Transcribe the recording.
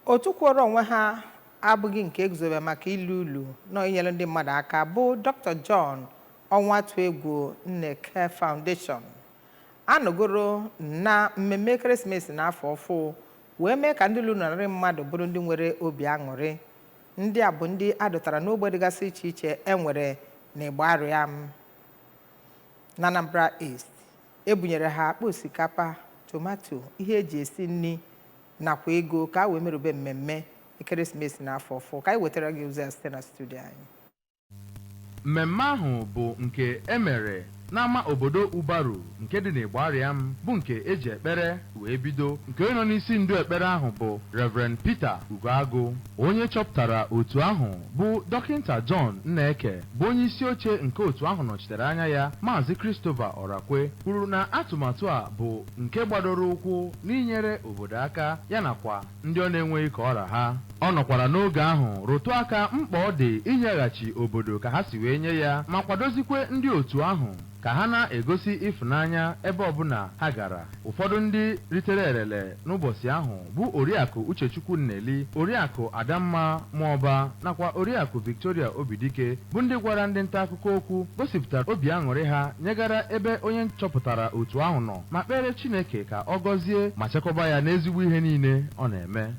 otu kwụrụ onwe ha abụghị nke eguzobe maka ilu ulu na inyere ndị mmadụ aka bụ Dr. John Onwuatuegwu Nneke Foundation anọgoro na mmemme ekeresimesi n'afọ ọfụ wee mee ka ndị lunarị mmadụ bụrụ ndị nwere obi aṅụrị. Ndị a bụ ndị adọtara n'ogbe dịgasị iche iche enwere n'Igbarịam na Anambra East. Ebunyere ha akpa osikapa, tomato, ihe eji esi nri nakwa ego ka wee merube mmemme ekeresimesi n'afọ ọfụ. Ka anyị wetara gị ozi site na studio anyị. Mmemme ahụ bụ nke emere n'ama obodo Ubaru nke dị n'Igbarịam bụ nke eji ekpere wee bido. Nke onye nọ n'isi ndu ekpere ahụ bụ Reverend Peter Ugoagụ. Onye chọpụtara otu ahụ bụ Dọkịnta John Nneke bụ onye isi oche nke otu ahụ nọchitere anya ya Maazị Christopher Orakwe kwuru na atụmatụ a bụ nke gbadoro ụkwụ n'inyere obodo aka ya nakwa ndị ọ na-enweghị ka ọra ha. Ọ nọkwara n'oge ahụ rụtụ aka mkpa ọ dị inyeghachi obodo ka ha si wee nye ya ma kwadozikwe ndị otu ahụ ka ha na-egosi ịfụnanya ebe ọbụla ha gara. Ụfọdụ ndị ritere erele n'ụbọchị ahụ bụ Oriakụ Uchechukwu Nneli, Oriakụ Adamma Mụọba nakwa Oriakụ Victoria Obidike bụ ndị gwara ndị nta akụkọ okwu gosipụtara obi aṅụrị ha nyegara ebe onye nchọpụtara otu ahụ nọ ma kpere Chineke ka ọ gọzie ma chekwaba ya n'ezigbo ihe niile ọ na-eme.